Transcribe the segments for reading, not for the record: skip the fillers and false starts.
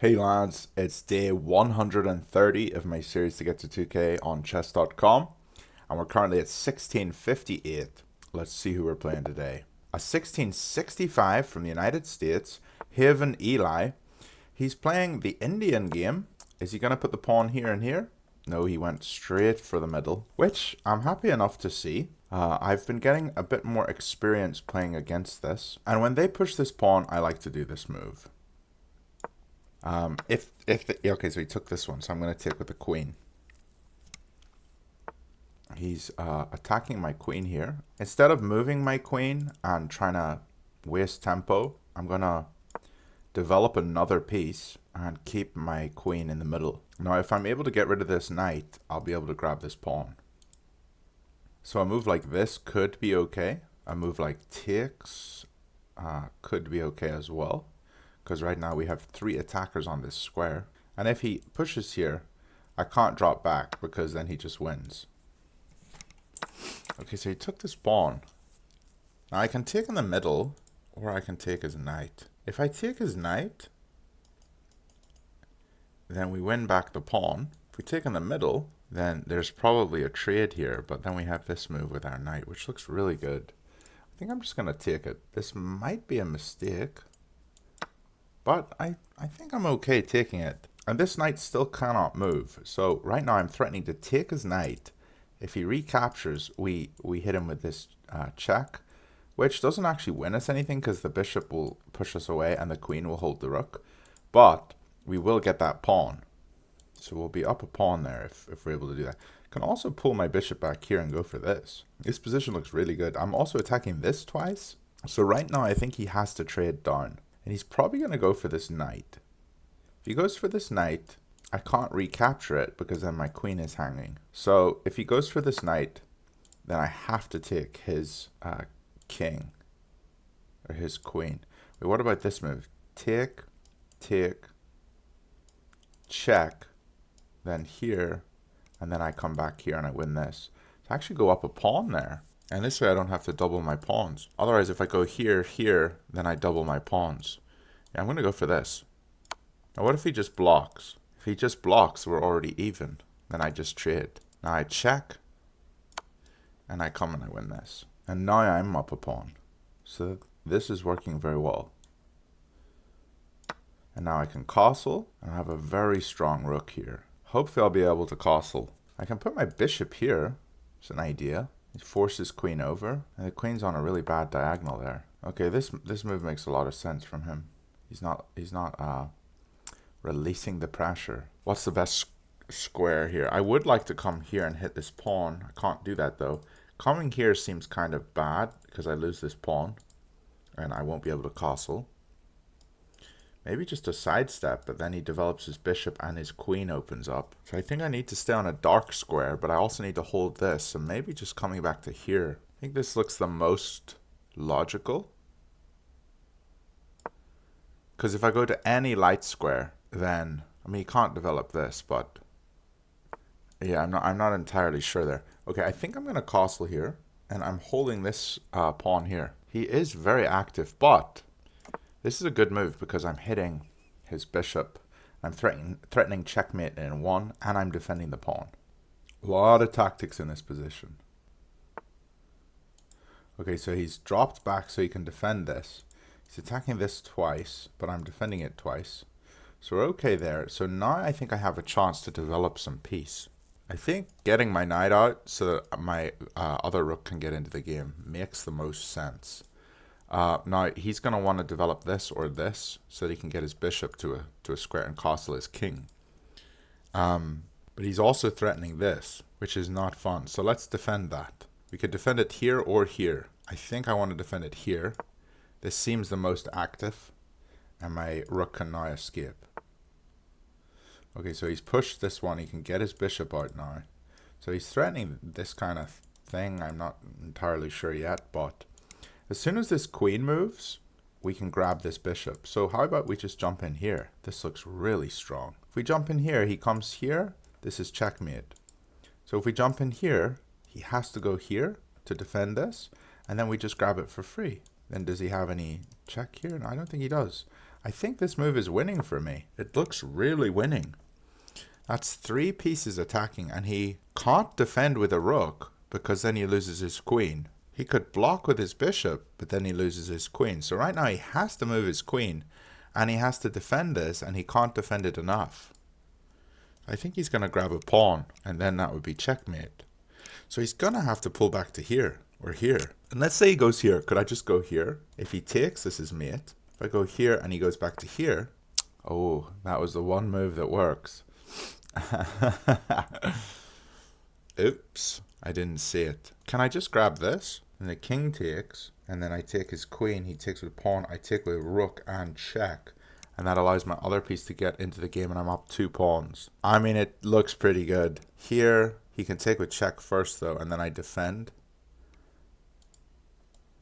Hey lads, it's day 130 of my series to get to 2K on chess.com, and we're currently at 1658. Let's see who we're playing today. A 1665 from the United States, Haven Eli. He's playing the Indian game. Is he going to put the pawn here and here? No, he went straight for the middle, which I'm happy enough to see. I've been getting a bit more experience playing against this, and when they push this pawn, I like to do this move. Okay, so he took this one, so I'm going to take with the queen. He's attacking my queen here. Instead of moving my queen and trying to waste tempo, I'm going to develop another piece and keep my queen in the middle. Now, if I'm able to get rid of this knight, I'll be able to grab this pawn. So a move like this could be okay. A move like takes could be okay as well, because right now we have 3 attackers on this square. And if he pushes here, I can't drop back because then he just wins. Okay, so he took this pawn. Now I can take in the middle, or I can take his knight. If I take his knight, then we win back the pawn. If we take in the middle, then there's probably a trade here, but then we have this move with our knight, which looks really good. I think I'm just going to take it. This might be a mistake, but I think I'm okay taking it. And this knight still cannot move. So right now I'm threatening to take his knight. If he recaptures, we hit him with this check, which doesn't actually win us anything because the bishop will push us away and the queen will hold the rook. But we will get that pawn. So we'll be up a pawn there if we're able to do that. I can also pull my bishop back here and go for this. This position looks really good. I'm also attacking this twice. So right now I think he has to trade down. And he's probably going to go for this knight. If he goes for this knight, I can't recapture it because then my queen is hanging. So if he goes for this knight, then I have to take his king or his queen. Wait, what about this move? Take, check, then here, and then I come back here and I win this. So I actually go up a pawn there. And this way I don't have to double my pawns. Otherwise, if I go here, then I double my pawns. Yeah, I'm going to go for this. Now, what if he just blocks? If he just blocks, we're already even. Then I just trade. Now I check. And I come and I win this. And now I'm up a pawn. So this is working very well. And now I can castle. And I have a very strong rook here. Hopefully I'll be able to castle. I can put my bishop here. It's an idea. He forces queen over, and the queen's on a really bad diagonal there. Okay, this move makes a lot of sense from him. He's not releasing the pressure. What's the best square here? I would like to come here and hit this pawn. I can't do that though. Coming here seems kind of bad because I lose this pawn, and I won't be able to castle. Maybe just a sidestep, but then he develops his bishop and his queen opens up. So I think I need to stay on a dark square, but I also need to hold this. And maybe just coming back to here. I think this looks the most logical. Because if I go to any light square, then, I mean, you can't develop this, but yeah, I'm not entirely sure there. Okay, I think I'm going to castle here, and I'm holding this pawn here. He is very active, but this is a good move because I'm hitting his bishop. I'm threatening checkmate in 1, and I'm defending the pawn. A lot of tactics in this position. Okay, so he's dropped back so he can defend this. He's attacking this twice, but I'm defending it twice. So we're okay there. So now I think I have a chance to develop some peace. I think getting my knight out so that my other rook can get into the game makes the most sense. Now, he's going to want to develop this or this so that he can get his bishop to a square and castle his king. But he's also threatening this, which is not fun. So let's defend that. We could defend it here or here. I think I want to defend it here. This seems the most active, and my rook can now escape. Okay, so he's pushed this one. He can get his bishop out now. So he's threatening this kind of thing. I'm not entirely sure yet, but as soon as this queen moves, we can grab this bishop. So how about we just jump in here? This looks really strong. If we jump in here, he comes here. This is checkmate. So if we jump in here, he has to go here to defend this. And then we just grab it for free. Then does he have any check here? No, I don't think he does. I think this move is winning for me. It looks really winning. That's 3 pieces attacking, and he can't defend with a rook because then he loses his queen. He could block with his bishop, but then he loses his queen. So right now he has to move his queen, and he has to defend this, and he can't defend it enough. I think he's going to grab a pawn, and then that would be checkmate. So he's going to have to pull back to here, or here. And let's say he goes here. Could I just go here? If he takes, this is mate. If I go here and he goes back to here, oh, that was the one move that works. Oops, I didn't see it. Can I just grab this? And the king takes, and then I take his queen. He takes with pawn. I take with rook and check. And that allows my other piece to get into the game, and I'm up 2 pawns. I mean, it looks pretty good. Here, he can take with check first, though, and then I defend.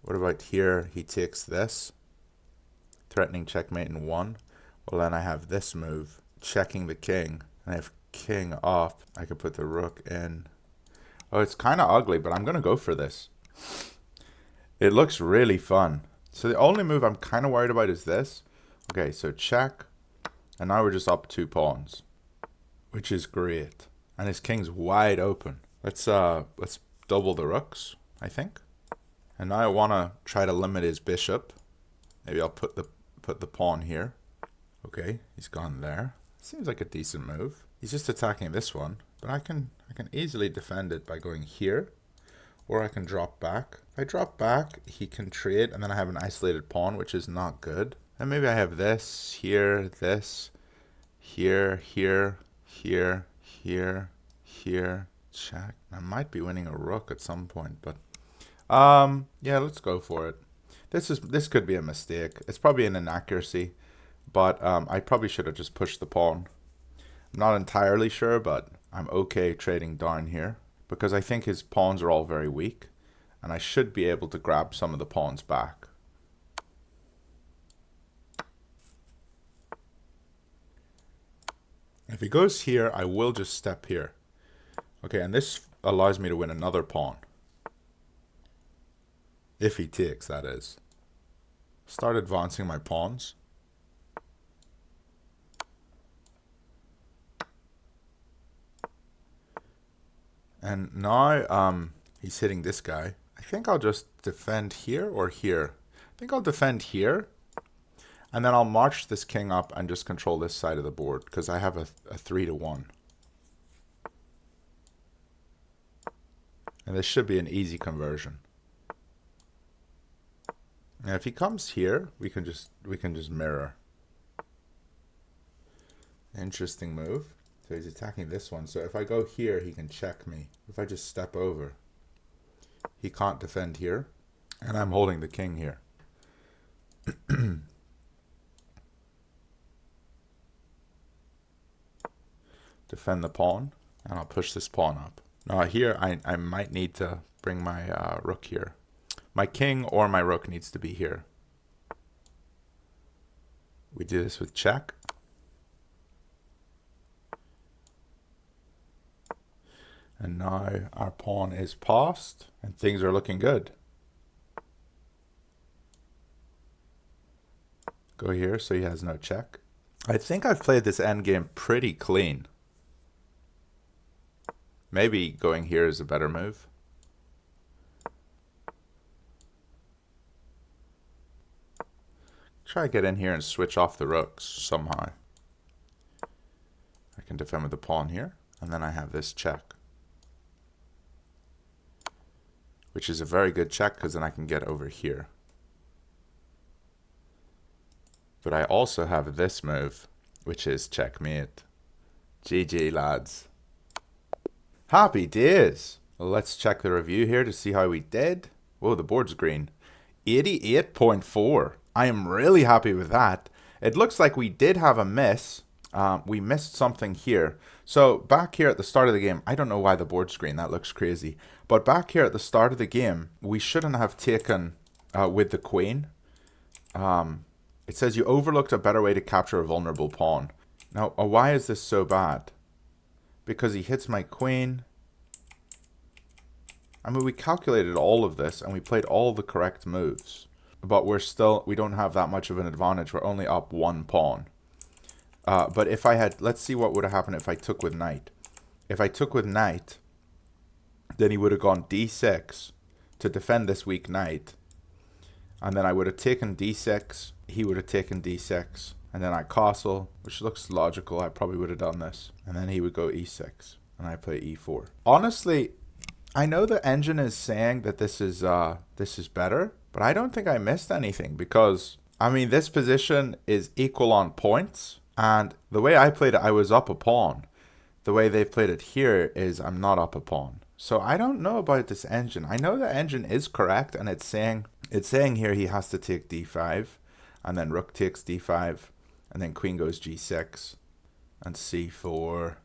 What about here? He takes this, threatening checkmate in 1. Well, then I have this move, checking the king. And if king up, I could put the rook in. Oh, it's kind of ugly, but I'm going to go for this. It looks really fun. So the only move I'm kind of worried about is this. Okay, so check. And now we're just up 2 pawns, which is great. And his king's wide open. Let's double the rooks, I think. And now I want to try to limit his bishop. Maybe I'll put the pawn here. Okay, he's gone there. Seems like a decent move. He's just attacking this one, but I can easily defend it by going here, or I can drop back. If I drop back, he can trade, and then I have an isolated pawn, which is not good. And maybe I have this, here, this, here, here, here, here, here, check. I might be winning a rook at some point, but yeah, let's go for it. This could be a mistake. It's probably an inaccuracy, but I probably should have just pushed the pawn. I'm not entirely sure, but I'm okay trading down here because I think his pawns are all very weak, and I should be able to grab some of the pawns back. If he goes here, I will just step here. Okay, and this allows me to win another pawn. If he takes, that is. Start advancing my pawns. And now he's hitting this guy. I think I'll just defend here or here. I think I'll defend here. And then I'll march this king up and just control this side of the board because I have a 3-1. And this should be an easy conversion. And if he comes here, we can just mirror. Interesting move. So he's attacking this one. So if I go here, he can check me. If I just step over, he can't defend here. And I'm holding the king here. Defend the pawn. And I'll push this pawn up. Now here, I might need to bring my rook here. My king or my rook needs to be here. We do this with check. And now our pawn is passed and things are looking good. Go here so he has no check. I think I've played this endgame pretty clean. Maybe going here is a better move. Try to get in here and switch off the rooks somehow. I can defend with the pawn here, and then I have this check. Which is a very good check because then I can get over here. But I also have this move, which is checkmate. GG, lads. Happy days. Well, let's check the review here to see how we did. Whoa, the board's green. 88.4. I am really happy with that. It looks like we did have a miss. We missed something here. So back here at the start of the game, I don't know why the board's green. That looks crazy. But back here at the start of the game, we shouldn't have taken with the queen. It says you overlooked a better way to capture a vulnerable pawn. Now, why is this so bad? Because he hits my queen. I mean, we calculated all of this and we played all the correct moves. but we don't have that much of an advantage. We're only up 1 pawn. But if I had, let's see what would have happened if I took with knight. If I took with knight, then he would have gone d6 to defend this weak knight. And then I would have taken d6, he would have taken d6, and then I castle, which looks logical. I probably would have done this. And then he would go e6, and I play e4. Honestly, I know the engine is saying that this is better, but I don't think I missed anything because, I mean, this position is equal on points, and the way I played it, I was up a pawn. The way they played it here is I'm not up a pawn. So I don't know about this engine. I know the engine is correct, and it's saying here he has to take d5, and then rook takes d5, and then queen goes g6, and c4.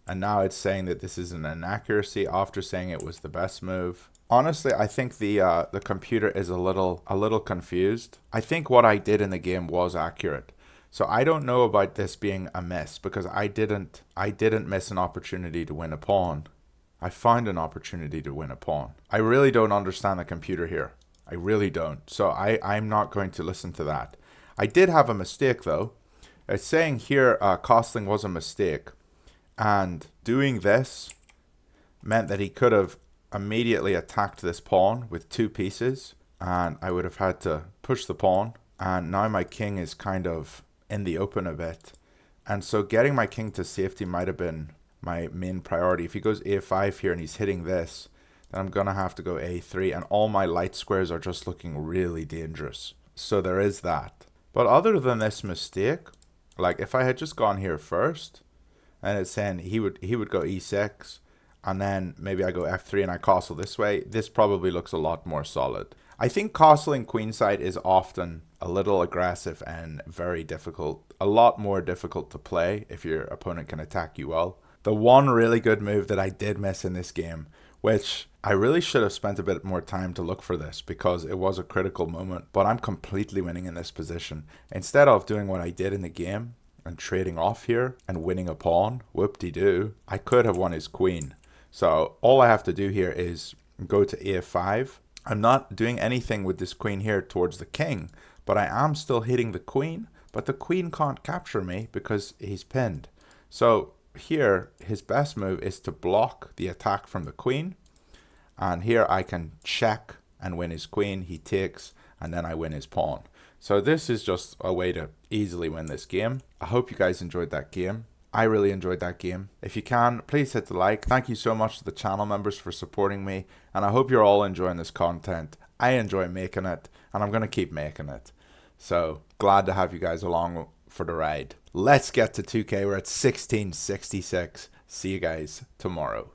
And now it's saying that this is an inaccuracy after saying it was the best move. Honestly, I think the computer is a little confused. I think what I did in the game was accurate. So I don't know about this being a miss because I didn't miss an opportunity to win a pawn. I found an opportunity to win a pawn. I really don't understand the computer here. I really don't. So I'm not going to listen to that. I did have a mistake though. It's saying here castling was a mistake. And doing this meant that he could have immediately attacked this pawn with 2 pieces. And I would have had to push the pawn. And now my king is kind of in the open a bit. And so getting my king to safety might have been my main priority. If he goes a5 here and he's hitting this, then I'm going to have to go a3. And all my light squares are just looking really dangerous. So there is that. But other than this mistake, like if I had just gone here first, and it's saying he would go e6, and then maybe I go f3 and I castle this way, this probably looks a lot more solid. I think castling queenside is often a little aggressive and very difficult, a lot more difficult to play if your opponent can attack you well. The one really good move that I did miss in this game, which I really should have spent a bit more time to look for this because it was a critical moment, but I'm completely winning in this position. Instead of doing what I did in the game, and trading off here and winning a pawn, whoop-de-doo, I could have won his queen. So all I have to do here is go to a5. I'm not doing anything with this queen here towards the king, but I am still hitting the queen, but the queen can't capture me because he's pinned. So here, his best move is to block the attack from the queen, and here I can check and win his queen. He takes, and then I win his pawn. So this is just a way to easily win this game. I hope you guys enjoyed that game. I really enjoyed that game. If you can, please hit the like. Thank you so much to the channel members for supporting me. And I hope you're all enjoying this content. I enjoy making it, and I'm going to keep making it. So glad to have you guys along for the ride. Let's get to 2K. We're at 1666. See you guys tomorrow.